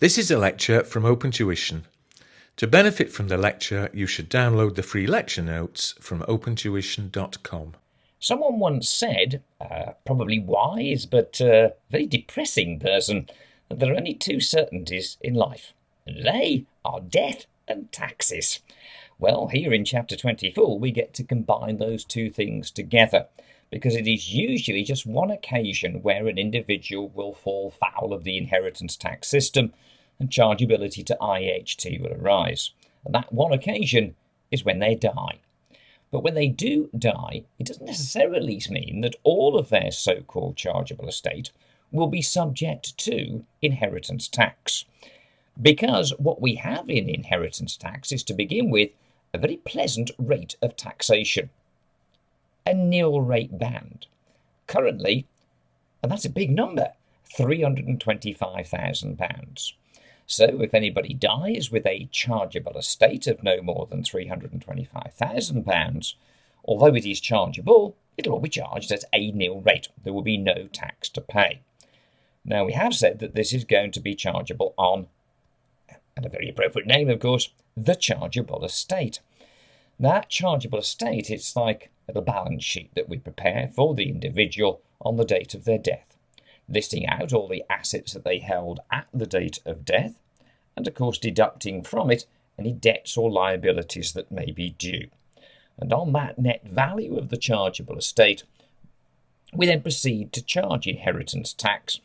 This is a lecture from OpenTuition. To benefit from the lecture, you should download the free lecture notes from opentuition.com. Someone once said, probably wise but very depressing person, that there are only two certainties in life, and they are death and taxes. Well, here in chapter 24 we get to combine those two things together, because it is usually just one occasion where an individual will fall foul of the inheritance tax system and chargeability to IHT will arise. And that one occasion is when they die. But when they do die, it doesn't necessarily mean that all of their so-called chargeable estate will be subject to inheritance tax. Because what we have in inheritance tax is, to begin with, a very pleasant rate of taxation. A nil rate band. Currently, and that's a big number, £325,000. So if anybody dies with a chargeable estate of no more than £325,000, although it is chargeable, it'll all be charged at a nil rate. There will be no tax to pay. Now, we have said that this is going to be chargeable on, and a very appropriate name, of course, the chargeable estate. That chargeable estate, it's like a little balance sheet that we prepare for the individual on the date of their death, listing out all the assets that they held at the date of death, and of course deducting from it any debts or liabilities that may be due. And on that net value of the chargeable estate, we then proceed to charge inheritance tax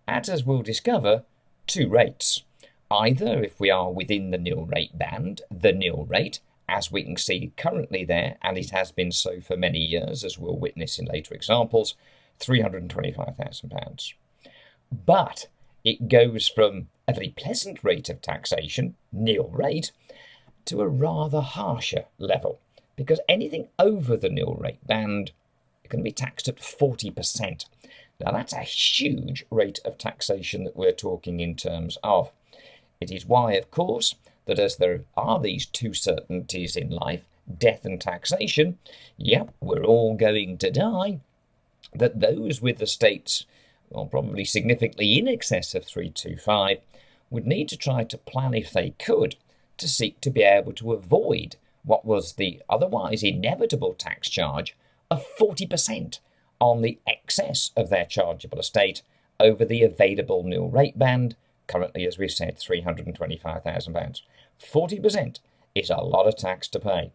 at, as we'll discover, two rates. Either, if we are within the nil rate band, the nil rate, as we can see currently there, and it has been so for many years, as we'll witness in later examples, £325,000. But it goes from a very pleasant rate of taxation, nil rate, to a rather harsher level, because anything over the nil rate band is going to be taxed at 40%. Now that's a huge rate of taxation that we're talking in terms of. It is why, of course, that as there are these two certainties in life, death and taxation, yep, we're all going to die, that those with estates, well, probably significantly in excess of 325, would need to try to plan, if they could, to seek to be able to avoid what was the otherwise inevitable tax charge of 40% on the excess of their chargeable estate over the available nil rate band, currently, as we've said, £325,000. 40% is a lot of tax to pay.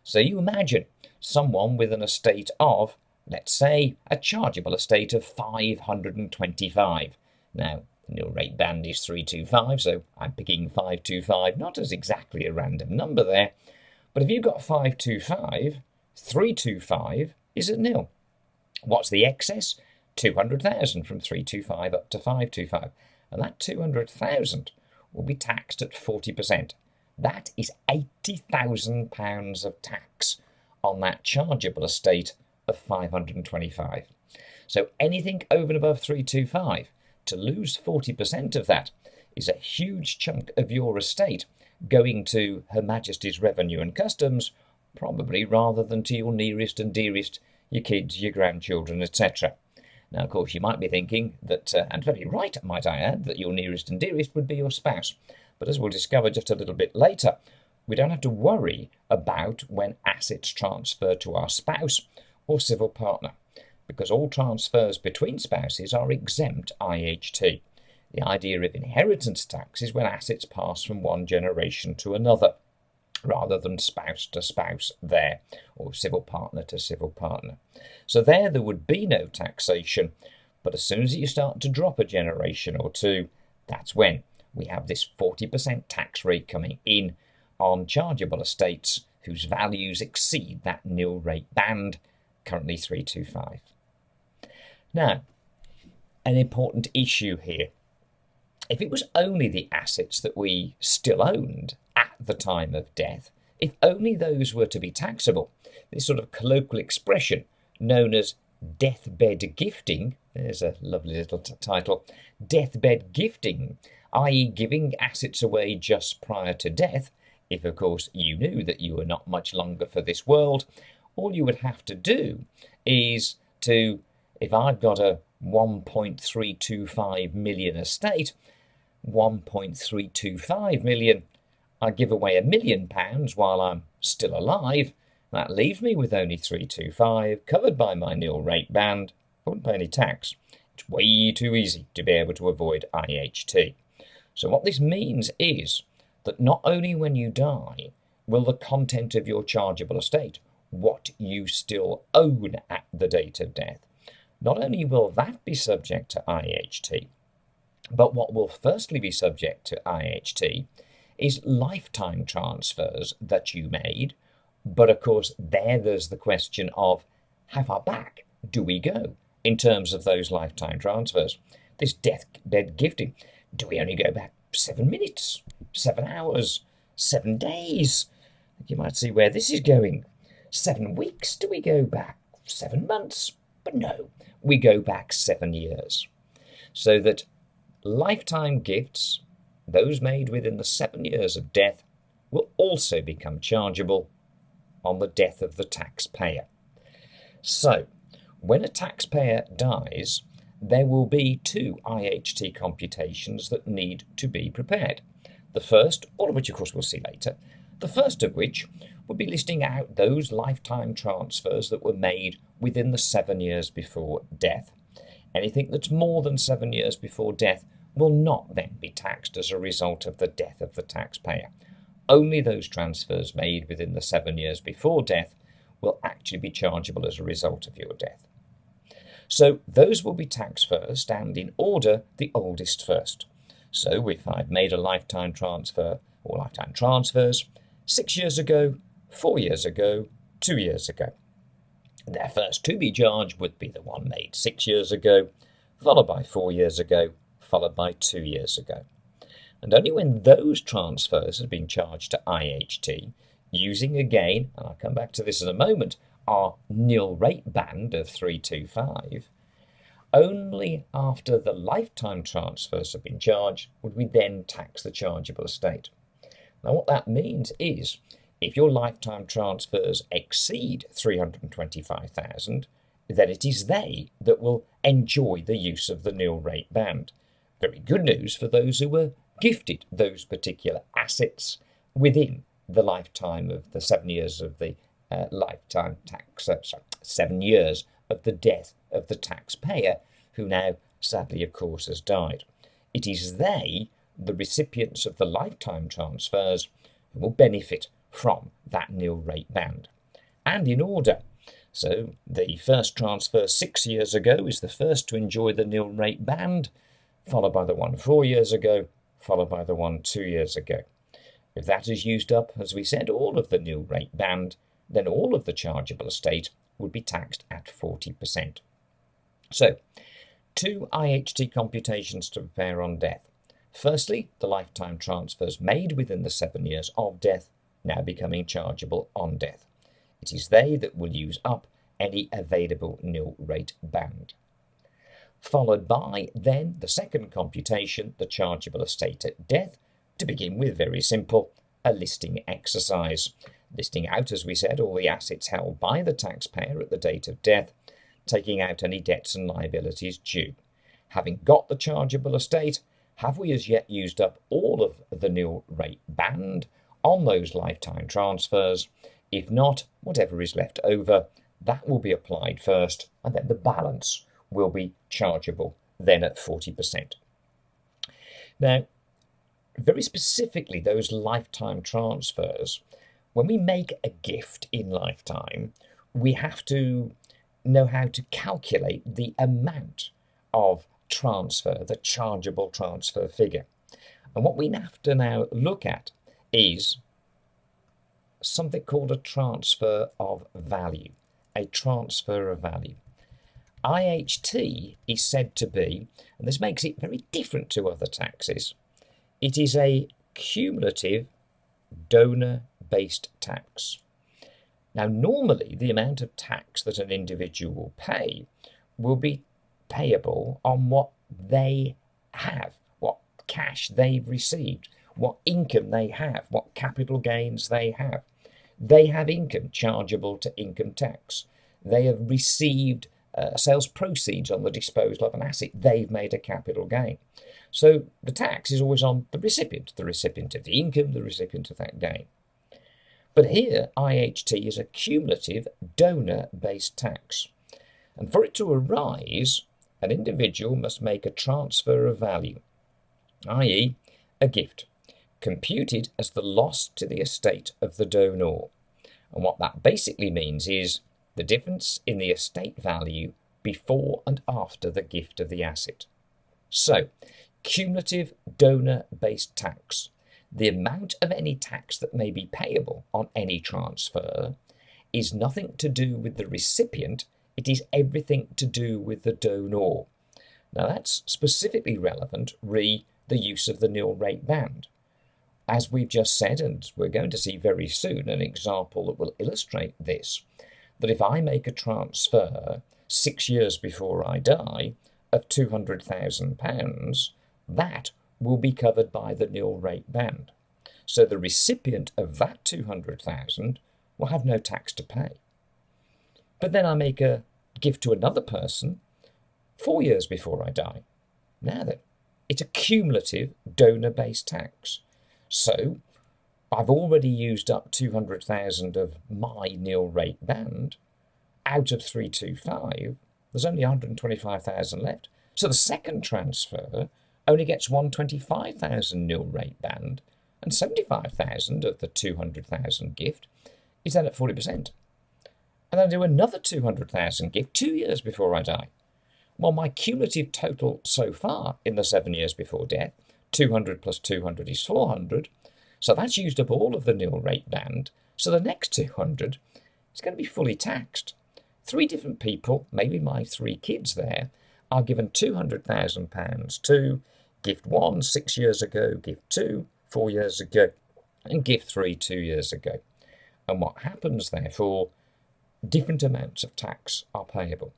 So you imagine someone with an estate of, let's say, a chargeable estate of 525. Now, the nil rate band is 325, so I'm picking 525, not as exactly a random number there. But if you've got 525, 325 is at nil. What's the excess? 200,000 from 325 up to 525. And that 200,000 will be taxed at 40%. That is £80,000 of tax on that chargeable estate of 525. So anything over and above 325, to lose 40% of that is a huge chunk of your estate going to Her Majesty's Revenue and Customs, probably, rather than to your nearest and dearest, your kids, your grandchildren, etc. Now, of course, you might be thinking that, and very right, might I add, that your nearest and dearest would be your spouse. But as we'll discover just a little bit later, we don't have to worry about when assets transfer to our spouse or civil partner, because all transfers between spouses are exempt IHT. The idea of inheritance tax is when assets pass from one generation to another, rather than spouse to spouse there, or civil partner to civil partner. So there would be no taxation, but as soon as you start to drop a generation or two, that's when we have this 40% tax rate coming in on chargeable estates whose values exceed that nil rate band, currently 325. Now, an important issue here. If it was only the assets that we still owned at the time of death, if only those were to be taxable, this sort of colloquial expression known as deathbed gifting, there's a lovely little title, deathbed gifting, i.e. giving assets away just prior to death, if of course you knew that you were not much longer for this world, all you would have to do is to, if I've got a 1.325 million estate, 1.325 million. I give away £1 million while I'm still alive. That leaves me with only 325, covered by my nil rate band. I wouldn't pay any tax. It's way too easy to be able to avoid IHT. So what this means is that not only when you die will the content of your chargeable estate, what you still own at the date of death, not only will that be subject to IHT, but what will firstly be subject to IHT is lifetime transfers that you made. But of course, there's the question of how far back do we go in terms of those lifetime transfers? This deathbed gifting, do we only go back 7 minutes, 7 hours, 7 days? You might see where this is going. 7 weeks, do we go back 7 months? But no, we go back 7 years. So that lifetime gifts, those made within the 7 years of death, will also become chargeable on the death of the taxpayer. So, when a taxpayer dies, there will be 2 IHT computations that need to be prepared. The first, all of which of course we'll see later, the first of which would be listing out those lifetime transfers that were made within the 7 years before death. Anything that's more than 7 years before death will not then be taxed as a result of the death of the taxpayer. Only those transfers made within the 7 years before death will actually be chargeable as a result of your death. So those will be taxed first, and in order, the oldest first. So if I've made a lifetime transfer or lifetime transfers 6 years ago, 4 years ago, 2 years ago, their first to be charged would be the one made 6 years ago, followed by 4 years ago, followed by 2 years ago. And only when those transfers have been charged to IHT, using again, and I'll come back to this in a moment, our nil rate band of 325, only after the lifetime transfers have been charged would we then tax the chargeable estate. Now what that means is, if your lifetime transfers exceed 325,000, then it is they that will enjoy the use of the nil rate band. Very good news for those who were gifted those particular assets within the lifetime of the 7 years of the lifetime tax, 7 years of the death of the taxpayer, who now sadly of course has died. It is they, the recipients of the lifetime transfers, who will benefit from that nil rate band. And in order. So the first transfer 6 years ago is the first to enjoy the nil rate band, followed by the one 4 years ago, followed by the one 2 years ago. If that is used up, as we said, all of the nil rate band, then all of the chargeable estate would be taxed at 40%. So, 2 IHT computations to prepare on death. Firstly, the lifetime transfers made within the 7 years of death now becoming chargeable on death. It is they that will use up any available nil rate band. Followed by then the second computation, the chargeable estate at death. To begin with, very simple, a listing exercise. Listing out, as we said, all the assets held by the taxpayer at the date of death, taking out any debts and liabilities due. Having got the chargeable estate, have we as yet used up all of the nil rate band on those lifetime transfers? If not, whatever is left over, that will be applied first, and then the balance will be chargeable then at 40%. Now, very specifically, those lifetime transfers, when we make a gift in lifetime, we have to know how to calculate the amount of transfer, the chargeable transfer figure. And what we have to now look at is something called a transfer of value, a transfer of value. IHT is said to be, and this makes it very different to other taxes, it is a cumulative donor-based tax. Now, normally the amount of tax that an individual will pay will be payable on what they have, what cash they've received, what income they have, what capital gains they have. They have income chargeable to income tax. They have received sales proceeds on the disposal of an asset, they've made a capital gain. So the tax is always on the recipient of the income, the recipient of that gain. But here, IHT is a cumulative donor-based tax. And for it to arise, an individual must make a transfer of value, i.e. a gift, computed as the loss to the estate of the donor. And what that basically means is the difference in the estate value before and after the gift of the asset. So, cumulative donor-based tax. The amount of any tax that may be payable on any transfer is nothing to do with the recipient, it is everything to do with the donor. Now that's specifically relevant re the use of the nil rate band. As we've just said, and we're going to see very soon an example that will illustrate this, that if I make a transfer 6 years before I die of £200,000, that will be covered by the nil rate band. So the recipient of that 200,000 will have no tax to pay. But then I make a gift to another person 4 years before I die. Now then, it's a cumulative donor-based tax. So I've already used up 200,000 of my nil rate band. Out of 325, there's only 125,000 left. So the second transfer only gets 125,000 nil rate band, and 75,000 of the 200,000 gift is then at 40%. And then I do another 200,000 gift 2 years before I die. Well, my cumulative total so far in the 7 years before death, 200 plus 200 is 400. So that's used up all of the nil rate band. So the next 200 is going to be fully taxed. 3 different people, maybe my 3 kids there, are given £200,000 to gift 1 6 years ago, gift 2 4 years ago, and gift 3 2 years ago. And what happens, therefore, different amounts of tax are payable.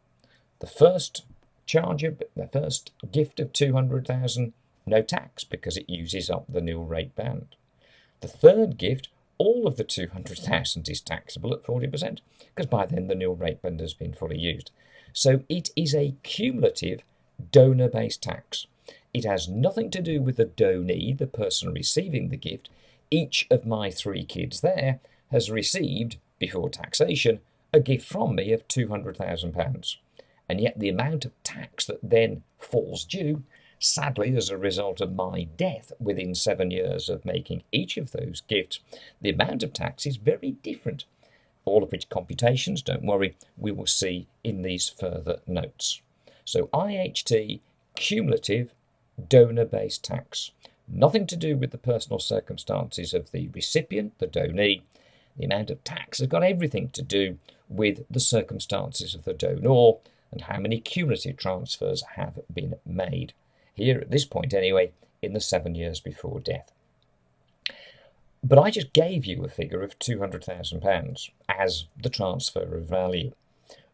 The first gift of 200,000, no tax because it uses up the nil rate band. The third gift, all of the 200,000 is taxable at 40% because by then the nil rate band has been fully used. So it is a cumulative donor-based tax. It has nothing to do with the donee, the person receiving the gift. Each of my 3 kids there has received, before taxation, a gift from me of £200,000. And yet the amount of tax that then falls due, sadly, as a result of my death within 7 years of making each of those gifts, the amount of tax is very different. All of which computations, don't worry, we will see in these further notes. So IHT, cumulative donor-based tax. Nothing to do with the personal circumstances of the recipient, the donee. The amount of tax has got everything to do with the circumstances of the donor and how many cumulative transfers have been made. Here, at this point anyway, in the 7 years before death. But I just gave you a figure of £200,000 as the transfer of value.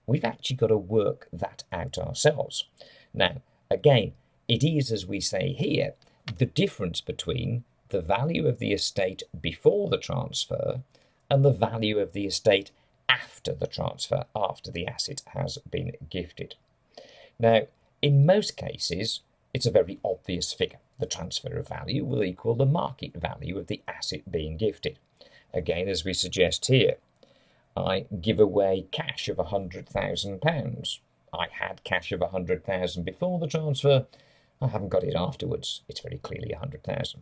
We've actually got to work that out ourselves. Now, again, it is, as we say here, the difference between the value of the estate before the transfer and the value of the estate after the transfer, after the asset has been gifted. Now, in most cases, it's a very obvious figure. The transfer of value will equal the market value of the asset being gifted. Again, as we suggest here, I give away cash of £100,000. I had cash of £100,000 before the transfer. I haven't got it afterwards. It's very clearly £100,000.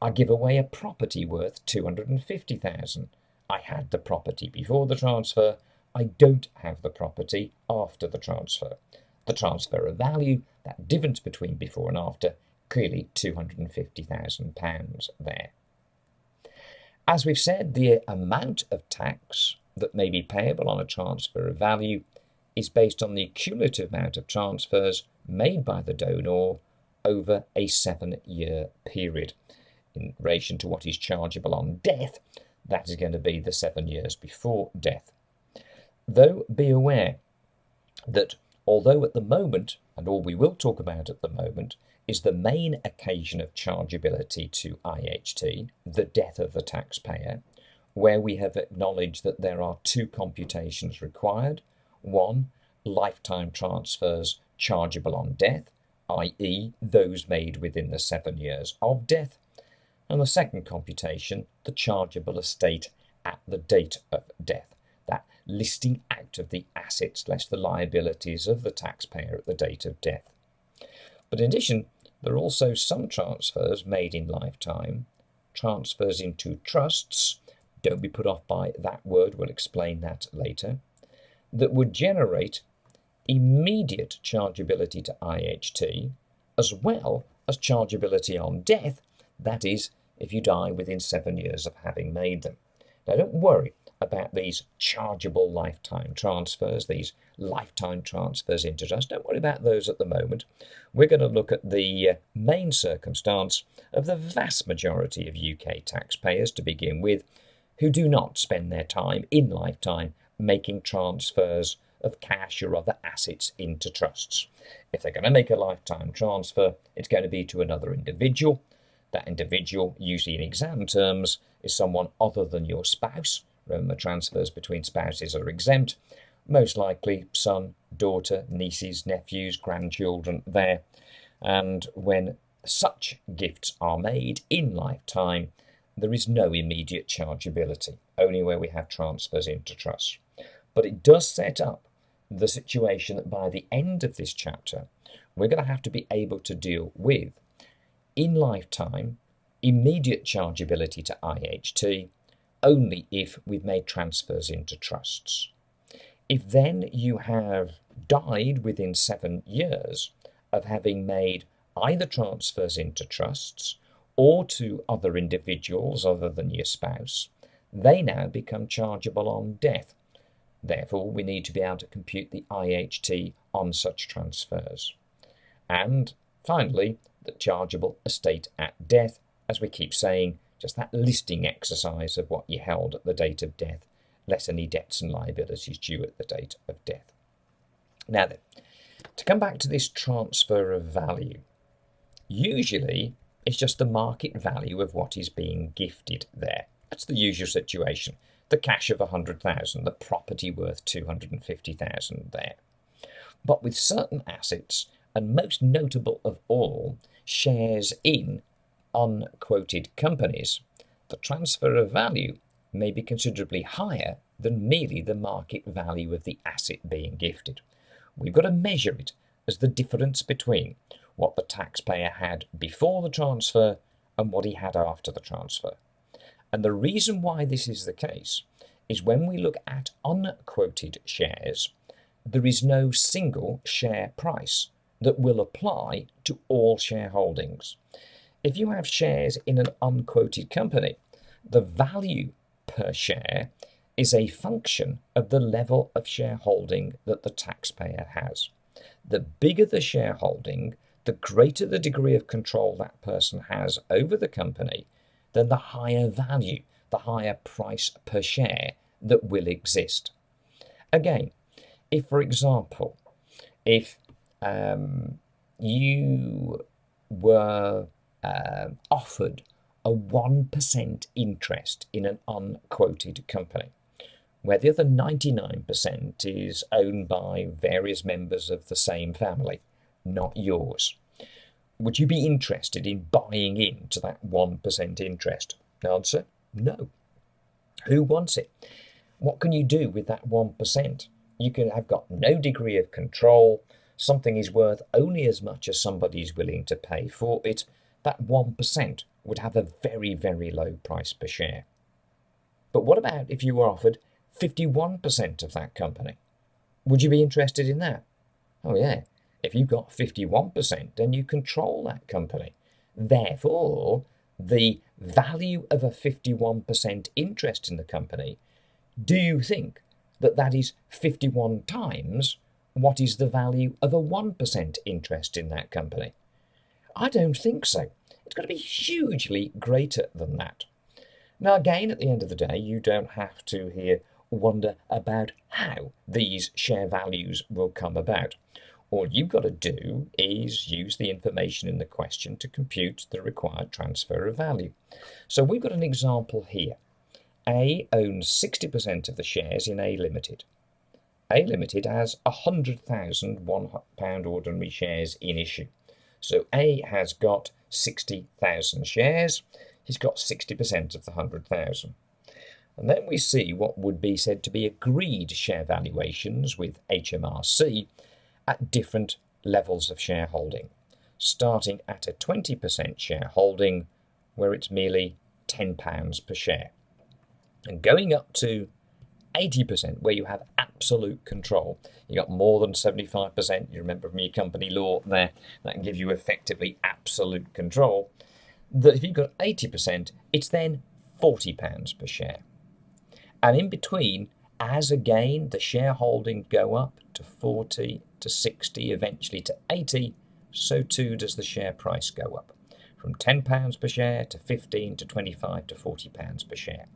I give away a property worth £250,000. I had the property before the transfer. I don't have the property after the transfer. The transfer of value, that difference between before and after, clearly £250,000 there. As we've said, the amount of tax that may be payable on a transfer of value is based on the cumulative amount of transfers made by the donor over a 7-year period. In relation to what is chargeable on death, that is going to be the 7 years before death. Though be aware that although at the moment, and all we will talk about at the moment, is the main occasion of chargeability to IHT, the death of the taxpayer, where we have acknowledged that there are 2 computations required. One, lifetime transfers chargeable on death, i.e. those made within the 7 years of death. And the second computation, the chargeable estate at the date of death, that listing out of the assets less the liabilities of the taxpayer at the date of death. But in addition, there are also some transfers made in lifetime, transfers into trusts, don't be put off by that word, we'll explain that later, that would generate immediate chargeability to IHT, as well as chargeability on death, that is, if you die within 7 years of having made them. Now, don't worry about these chargeable lifetime transfers, these lifetime transfers into trust. Don't worry about those at the moment. We're going to look at the main circumstance of the vast majority of UK taxpayers to begin with, who do not spend their time in lifetime making transfers of cash or other assets into trusts. If they're going to make a lifetime transfer, it's going to be to another individual. That individual, usually in exam terms, is someone other than your spouse. Remember, transfers between spouses are exempt. Most likely son, daughter, nieces, nephews, grandchildren there. And when such gifts are made in lifetime, there is no immediate chargeability, only where we have transfers into trust. But it does set up the situation that by the end of this chapter, we're going to have to be able to deal with, in lifetime, immediate chargeability to IHT, only if we've made transfers into trusts. If then you have died within 7 years of having made either transfers into trusts or to other individuals other than your spouse, they now become chargeable on death. Therefore, we need to be able to compute the IHT on such transfers. And finally, the chargeable estate at death, as we keep saying, just that listing exercise of what you held at the date of death, less any debts and liabilities due at the date of death. Now then, to come back to this transfer of value, usually it's just the market value of what is being gifted there. That's the usual situation. The cash of 100,000, the property worth 250,000 there. But with certain assets, and most notable of all, shares in unquoted companies, the transfer of value may be considerably higher than merely the market value of the asset being gifted. We've got to measure it as the difference between what the taxpayer had before the transfer and what he had after the transfer. And the reason why this is the case is when we look at unquoted shares, there is no single share price that will apply to all shareholdings. If you have shares in an unquoted company, the value per share is a function of the level of shareholding that the taxpayer has. The bigger the shareholding, the greater the degree of control that person has over the company, then the higher value, the higher price per share that will exist. Again, if, for example, if you were offered a 1% interest in an unquoted company, where the other 99% is owned by various members of the same family, not yours, would you be interested in buying into that 1% interest? Answer, no. Who wants it? What can you do with that 1%? You can have got no degree of control. Something is worth only as much as somebody is willing to pay for it. That 1% would have a very, very low price per share. But what about if you were offered 51% of that company? Would you be interested in that? Oh yeah. If you've got 51%, then you control that company. Therefore, the value of a 51% interest in the company, do you think that that is 51 times what is the value of a 1% interest in that company? I don't think so. It's got to be hugely greater than that. Now, again, at the end of the day, you don't have to here wonder about how these share values will come about. All you've got to do is use the information in the question to compute the required transfer of value. So we've got an example here. A owns 60% of the shares in A Limited. A Limited has 100,000 £1 ordinary shares in issue. So A has got 60,000 shares. He's got 60% of the 100,000. And then we see what would be said to be agreed share valuations with HMRC at different levels of shareholding, starting at a 20% shareholding where it's merely £10 per share, and going up to 80% where you have absolute control. You got more than 75%, you remember from your company law there, that can give you effectively absolute control. That if you've got 80%, it's then £40 per share. And in between, as again the shareholding go up to 40, to 60, eventually to 80, so too does the share price go up, from £10 per share to 15 to 25 to £40 per share.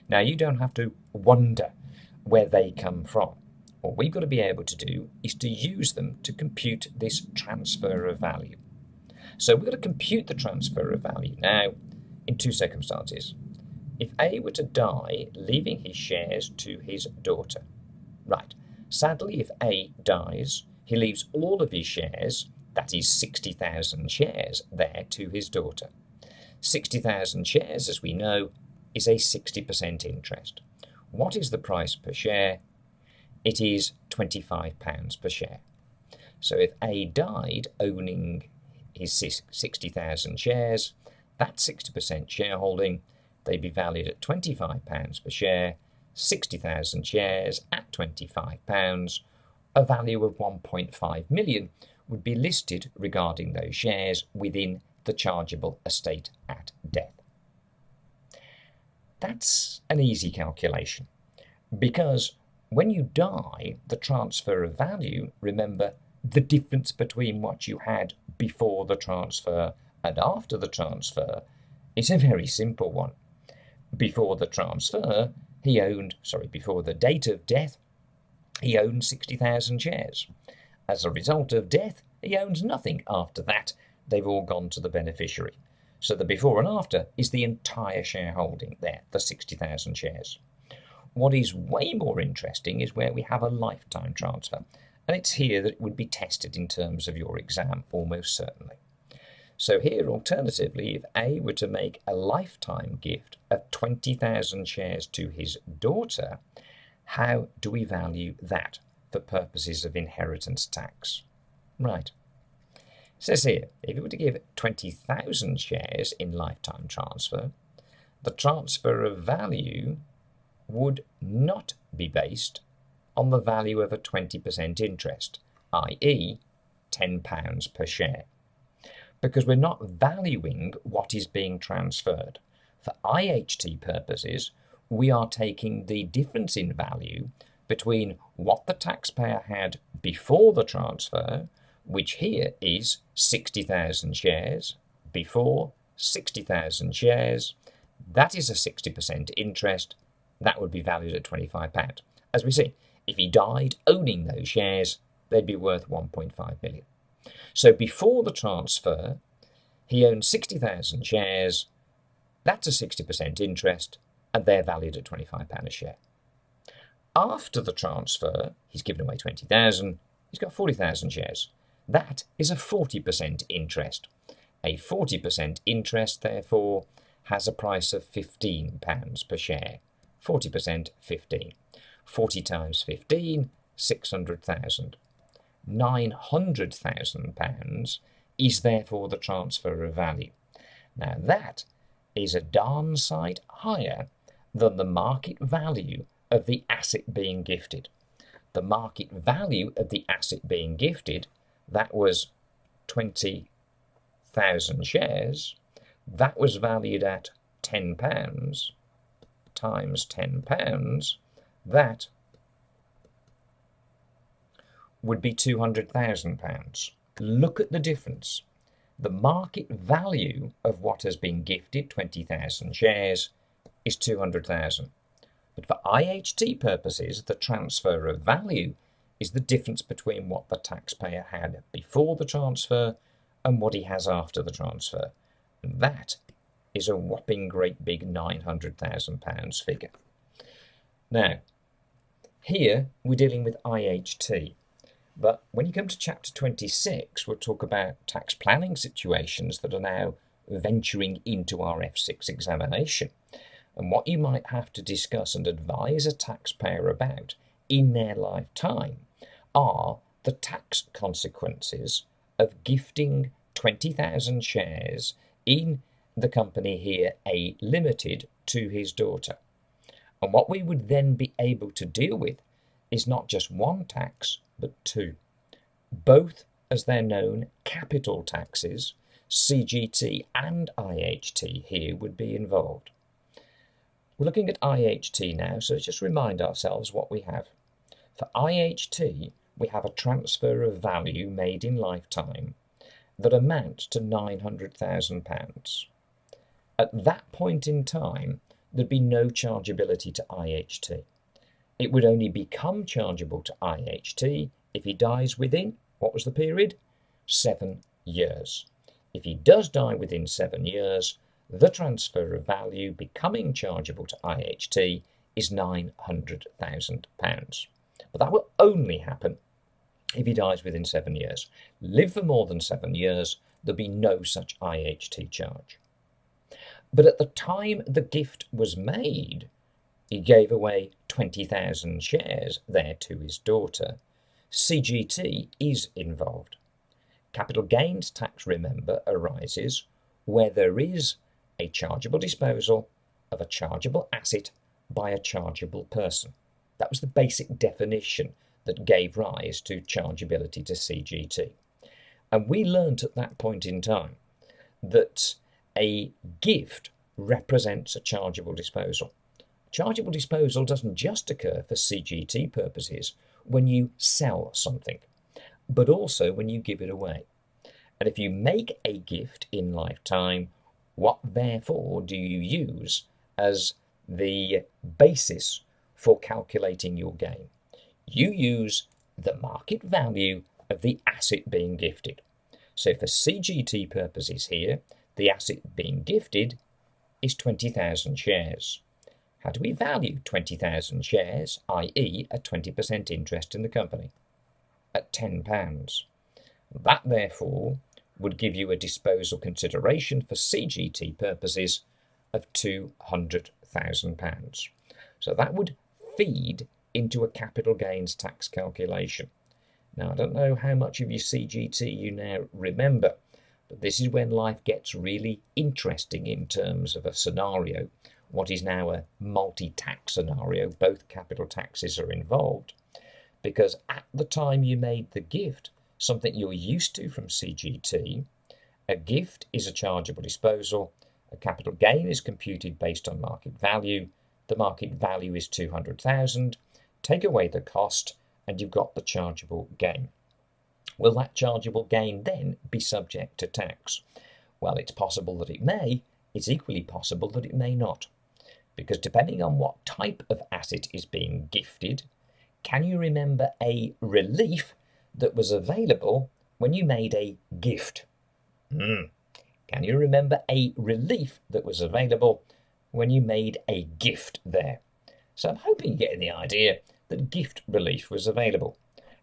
Now, you don't have to wonder where they come from. What we've got to be able to do is to use them to compute this transfer of value. So we've got to compute the transfer of value now in two circumstances. If A were to die, leaving his shares to his daughter. Right. Sadly, if A dies, he leaves all of his shares, that is 60,000 shares, there to his daughter. 60,000 shares, as we know, is a 60% interest. What is the price per share? It is £25 per share. So if A died owning his 60,000 shares, that 60% shareholding, they'd be valued at £25 per share, 60,000 shares at £25, a value of 1.5 million would be listed regarding those shares within the chargeable estate at death. That's an easy calculation, because when you die, the transfer of value, remember, the difference between what you had before the transfer and after the transfer, is a very simple one. Before the transfer, before the date of death, he owned 60,000 shares. As a result of death, he owns nothing after that. They've all gone to the beneficiary. So the before and after is the entire shareholding there, the 60,000 shares. What is way more interesting is where we have a lifetime transfer. And it's here that it would be tested in terms of your exam, almost certainly. So here, alternatively, if A were to make a lifetime gift of 20,000 shares to his daughter, how do we value that for purposes of inheritance tax? Right. It says here, if you were to give 20,000 shares in lifetime transfer, the transfer of value would not be based on the value of a 20% interest, i.e. £10 per share, because we're not valuing what is being transferred. For IHT purposes, we are taking the difference in value between what the taxpayer had before the transfer, which here is 60,000 shares, before 60,000 shares, that is a 60% interest, that would be valued at £25. As we see, if he died owning those shares, they'd be worth 1.5 million. So before the transfer, he owned 60,000 shares, that's a 60% interest, and they're valued at £25 a share. After the transfer, he's given away 20,000, he's got 40,000 shares. That is a 40% interest. A 40% interest, therefore, has a price of £15 per share. 40%, 15. 40 times 15, 600,000. £900,000 is therefore the transfer of value. Now that is a darn sight higher than the market value of the asset being gifted. The market value of the asset being gifted, that was 20,000 shares, that was valued at £10 times £10, that would be £200,000. Look at the difference. The market value of what has been gifted, 20,000 shares, is 200,000. But for IHT purposes, the transfer of value is the difference between what the taxpayer had before the transfer and what he has after the transfer. And that is a whopping great big £900,000 figure. Now, Here we're dealing with IHT, but when you come to chapter 26, we'll talk about tax planning situations that are now venturing into our F6 examination, and what you might have to discuss and advise a taxpayer about in their lifetime are the tax consequences of gifting 20,000 shares in the company here, A Limited, to his daughter. And what we would then be able to deal with is not just one tax, but two. Both, as they're known, capital taxes, CGT and IHT here would be involved. We're looking at IHT now, so let's just remind ourselves what we have. For IHT, we have a transfer of value made in lifetime that amounts to £900,000. At that point in time, there'd be no chargeability to IHT. It would only become chargeable to IHT if he dies within, what was the period? 7 years. If he does die within 7 years, the transfer of value becoming chargeable to IHT is £900,000. But that will only happen if he dies within 7 years. Live for more than 7 years, there'll be no such IHT charge. But at the time the gift was made, he gave away 20,000 shares there to his daughter. CGT is involved. Capital gains tax, remember, arises where there is a chargeable disposal of a chargeable asset by a chargeable person. That was the basic definition that gave rise to chargeability to CGT. And we learnt at that point in time that a gift represents a chargeable disposal. Chargeable disposal doesn't just occur for CGT purposes when you sell something, but also when you give it away. And if you make a gift in lifetime, what therefore do you use as the basis for calculating your gain? You use the market value of the asset being gifted. So for CGT purposes here, the asset being gifted is 20,000 shares. How do we value 20,000 shares, i.e. a 20% interest in the company? At £10. That therefore would give you a disposal consideration for CGT purposes of £200,000. So that would feed into a capital gains tax calculation. Now, I don't know how much of your CGT you now remember, but this is when life gets really interesting in terms of a scenario, what is now a multi-tax scenario. Both capital taxes are involved, because at the time you made the gift, something you're used to from CGT, a gift is a chargeable disposal, a capital gain is computed based on market value, the market value is 200,000, take away the cost, and you've got the chargeable gain. Will that chargeable gain then be subject to tax? Well, it's possible that it may. It's equally possible that it may not. Because depending on what type of asset is being gifted, can you remember a relief that was available when you made a gift? Can you remember a relief that was available when you made a gift there? So I'm hoping you're getting the idea that gift relief was available.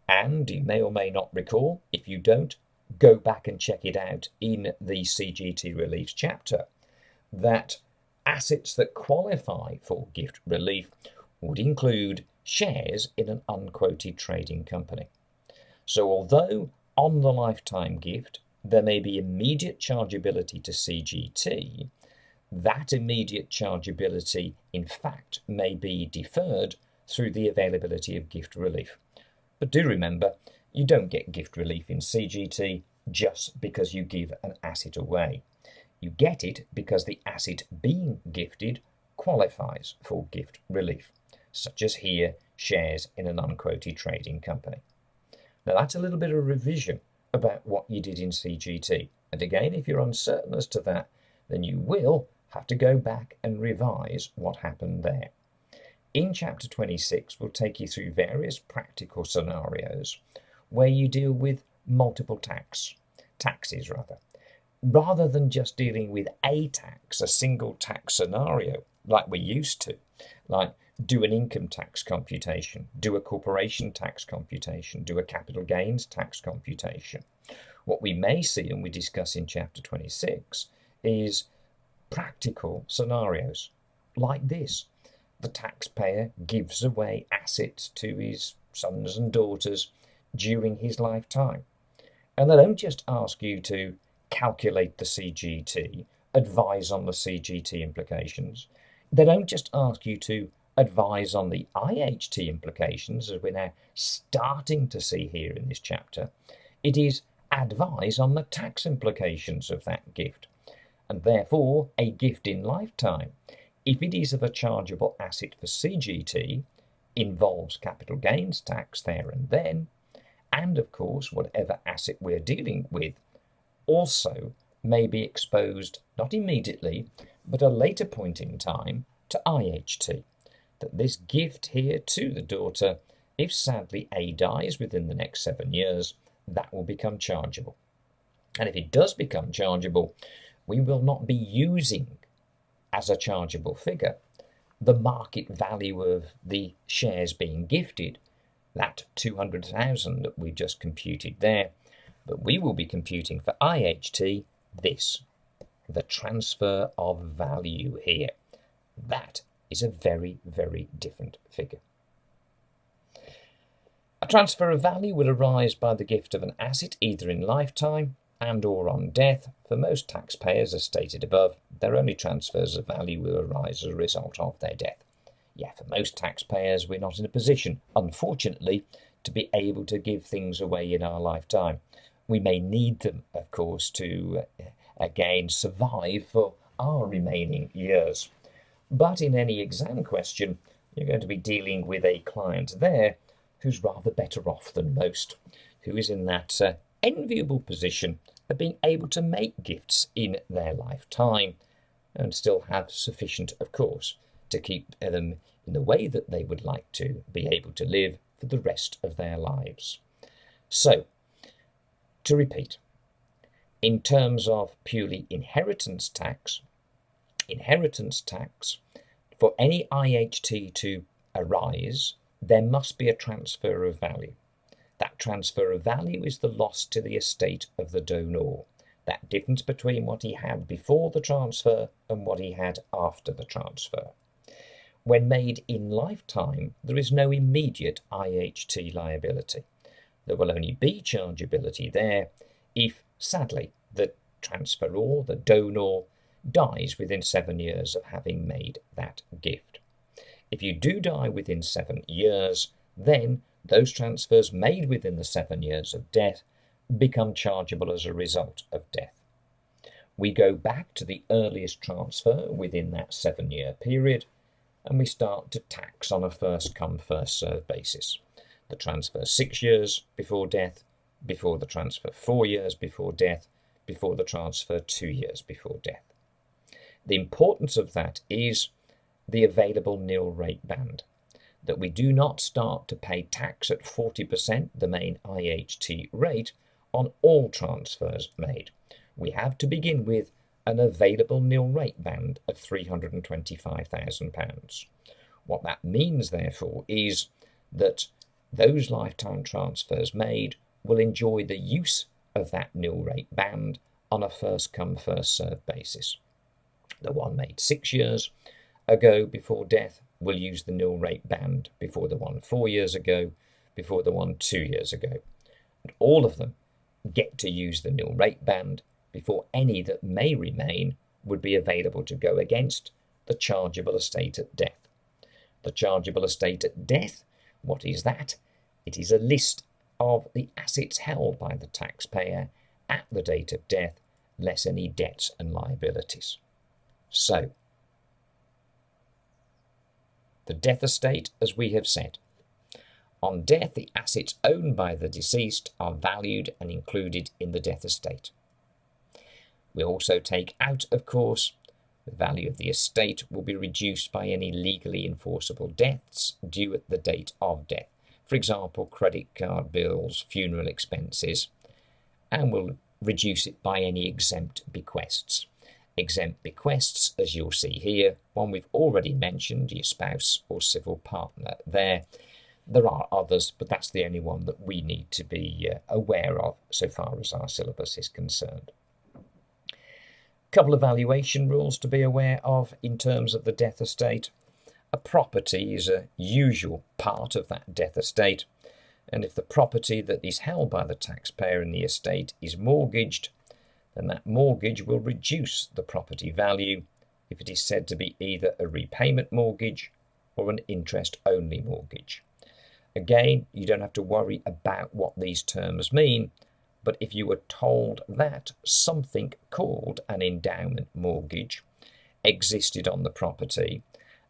And you may or may not recall, if you don't, go back and check it out in the CGT reliefs chapter, that assets that qualify for gift relief would include shares in an unquoted trading company. So although on the lifetime gift there may be immediate chargeability to CGT, that immediate chargeability in fact may be deferred through the availability of gift relief. But do remember, you don't get gift relief in CGT just because you give an asset away. You get it because the asset being gifted qualifies for gift relief, such as here, shares in an unquoted trading company. Now that's a little bit of revision about what you did in CGT. And again, if you're uncertain as to that, then you will have to go back and revise what happened there. In chapter 26, we'll take you through various practical scenarios where you deal with multiple taxes rather than just dealing with a tax, a single tax scenario like we're used to, like do an income tax computation, do a corporation tax computation, do a capital gains tax computation. What we may see, and we discuss in chapter 26, is practical scenarios like this. The taxpayer gives away assets to his sons and daughters during his lifetime. And they don't just ask you to calculate the CGT, advise on the CGT implications. They don't just ask you to advise on the IHT implications, as we're now starting to see here in this chapter. It is advise on the tax implications of that gift, and therefore a gift in lifetime, if it is of a chargeable asset for CGT, involves capital gains tax there and then, and of course whatever asset we're dealing with also may be exposed not immediately but a later point in time to IHT. That this gift here to the daughter, if sadly A dies within the next 7 years, that will become chargeable. And if it does become chargeable, we will not be using as a chargeable figure the market value of the shares being gifted, that 200,000 that we just computed there, but we will be computing for IHT this, the transfer of value here. That is a very, very different figure. A transfer of value will arise by the gift of an asset either in lifetime and or on death. For most taxpayers, as stated above, their only transfers of value will arise as a result of their death. Yeah, for most taxpayers, we're not in a position, unfortunately, to be able to give things away in our lifetime. We may need them, of course, to again survive for our remaining years. But in any exam question, you're going to be dealing with a client there who's rather better off than most, who is in that enviable position of being able to make gifts in their lifetime and still have sufficient, of course, to keep them in the way that they would like to be able to live for the rest of their lives. So, to repeat, in terms of purely inheritance tax, for any IHT to arise, there must be a transfer of value. That transfer of value is the loss to the estate of the donor, that difference between what he had before the transfer and what he had after the transfer. When made in lifetime, there is no immediate IHT liability. There will only be chargeability there if, sadly, the transferor, the donor, dies within 7 years of having made that gift. If you do die within 7 years, then those transfers made within the 7 years of death become chargeable as a result of death. We go back to the earliest transfer within that 7-year period, and we start to tax on a first-come, first-served basis. The transfer 6 years before death, before the transfer 4 years before death, before the transfer 2 years before death. The importance of that is the available nil rate band, that we do not start to pay tax at 40%, the main IHT rate, on all transfers made. We have to begin with an available nil rate band of £325,000. What that means, therefore, is that those lifetime transfers made will enjoy the use of that nil rate band on a first-come, first-served basis. The one made 6 years ago before death will use the nil rate band before the one 4 years ago, before the one 2 years ago. And all of them get to use the nil rate band before any that may remain would be available to go against the chargeable estate at death. The chargeable estate at death, what is that? It is a list of the assets held by the taxpayer at the date of death, less any debts and liabilities. So, the death estate, as we have said. On death, the assets owned by the deceased are valued and included in the death estate. We also take out, of course, the value of the estate will be reduced by any legally enforceable debts due at the date of death. For example, credit card bills, funeral expenses, and we'll reduce it by any exempt bequests. Exempt bequests, as you'll see here, one we've already mentioned, your spouse or civil partner there. There are others, but that's the only one that we need to be aware of so far as our syllabus is concerned. Couple of valuation rules to be aware of in terms of the death estate. A property is a usual part of that death estate, and if the property that is held by the taxpayer in the estate is mortgaged, then that mortgage will reduce the property value if it is said to be either a repayment mortgage or an interest-only mortgage. Again, you don't have to worry about what these terms mean, but if you were told that something called an endowment mortgage existed on the property,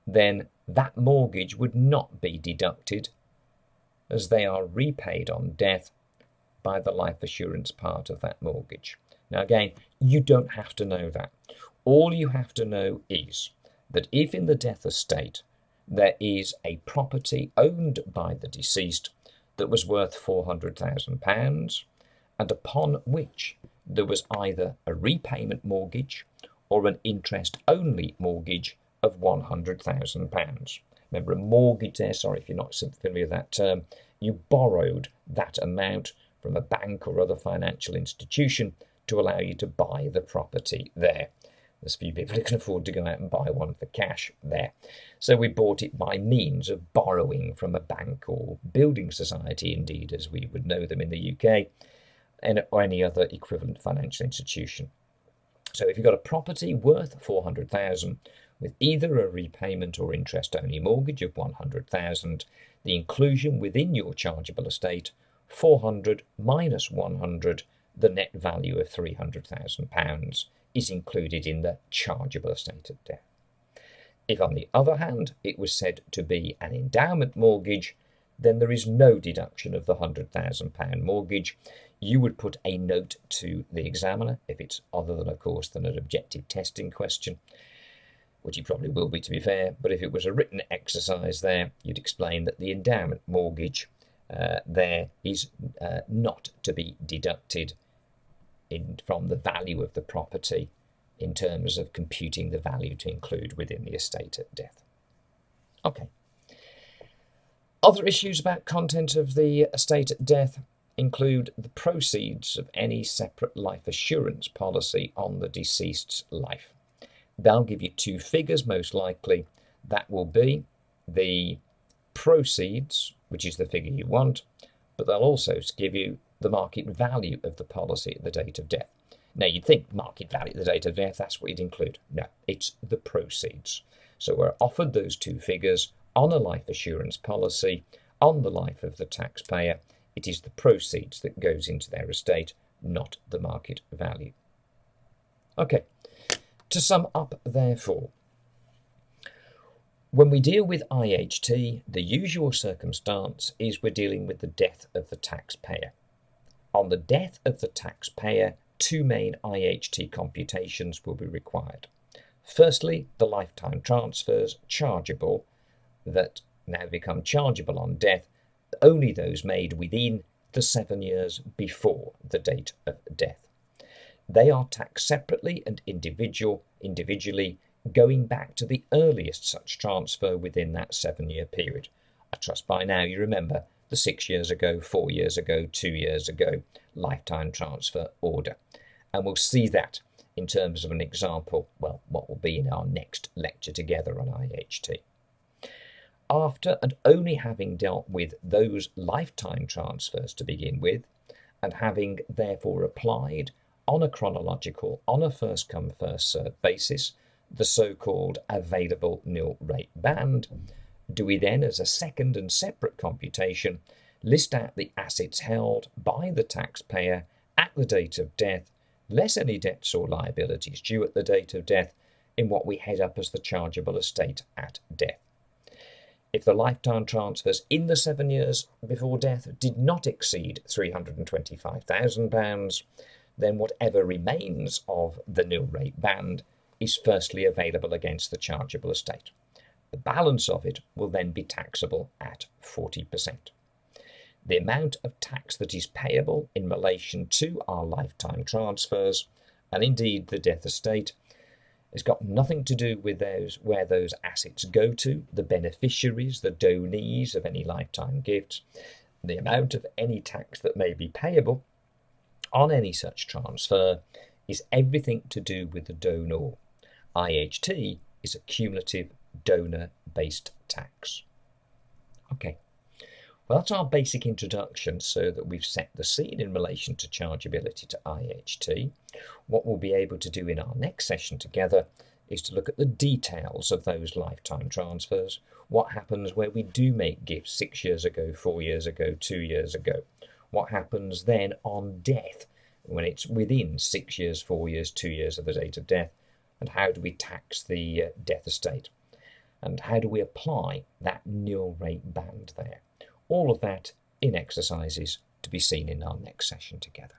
then that mortgage would not be deducted, as they are repaid on death by the life assurance part of that mortgage. Now again, you don't have to know that. All you have to know is that if in the death estate there is a property owned by the deceased that was worth £400,000 and upon which there was either a repayment mortgage or an interest-only mortgage of £100,000. Remember, a mortgage there, sorry if you're not familiar with that term, you borrowed that amount from a bank or other financial institution to allow you to buy the property there. There's few people who can afford to go out and buy one for cash there. So we bought it by means of borrowing from a bank or building society, indeed, as we would know them in the UK, or any other equivalent financial institution. So if you've got a property worth £400,000 with either a repayment or interest-only mortgage of £100,000, the inclusion within your chargeable estate, 400 minus 100, the net value of £300,000, is included in the chargeable estate at death. If, on the other hand, it was said to be an endowment mortgage, then there is no deduction of the £100,000 mortgage. You would put a note to the examiner, if it's other than, of course, than an objective testing question, which it probably will be, to be fair, but if it was a written exercise there, you'd explain that the endowment mortgage there is not to be deducted from the value of the property in terms of computing the value to include within the estate at death. Okay. Other issues about content of the estate at death include the proceeds of any separate life assurance policy on the deceased's life. They'll give you two figures, most likely. That will be the proceeds, which is the figure you want, but they'll also give you the market value of the policy at the date of death. Now, you'd think market value at the date of death, that's what you'd include. No, it's the proceeds. So we're offered those two figures on a life assurance policy on the life of the taxpayer. It is the proceeds that goes into their estate, not the market value. Okay, to sum up, therefore, when we deal with IHT, the usual circumstance is we're dealing with the death of the taxpayer. On the death of the taxpayer, two main IHT computations will be required. Firstly, the lifetime transfers chargeable that now become chargeable on death, only those made within the 7 years before the date of death. They are taxed separately and individually, going back to the earliest such transfer within that 7-year period. I trust by now you remember the 6 years ago, 4 years ago, 2 years ago lifetime transfer order. And we'll see that in terms of an example, well, what will be in our next lecture together on IHT. After and only having dealt with those lifetime transfers to begin with, and having therefore applied on a chronological, on a first-come, first-served basis, the so-called available nil rate band, do we then, as a second and separate computation, list out the assets held by the taxpayer at the date of death, less any debts or liabilities due at the date of death, in what we head up as the chargeable estate at death. If the lifetime transfers in the 7 years before death did not exceed £325,000, then whatever remains of the nil rate band is firstly available against the chargeable estate. The balance of it will then be taxable at 40%. The amount of tax that is payable in relation to our lifetime transfers, and indeed the death estate, It's got nothing to do with where those assets go to, the beneficiaries, the donees of any lifetime gifts, the amount of any tax that may be payable on any such transfer is everything to do with the donor. IHT is a cumulative donor-based tax. Okay, well, that's our basic introduction so that we've set the scene in relation to chargeability to IHT. What we'll be able to do in our next session together is to look at the details of those lifetime transfers. What happens where we do make gifts 6 years ago, 4 years ago, 2 years ago? What happens then on death when it's within 6 years, 4 years, 2 years of the date of death? And how do we tax the death estate? And how do we apply that nil rate band there? All of that in exercises to be seen in our next session together.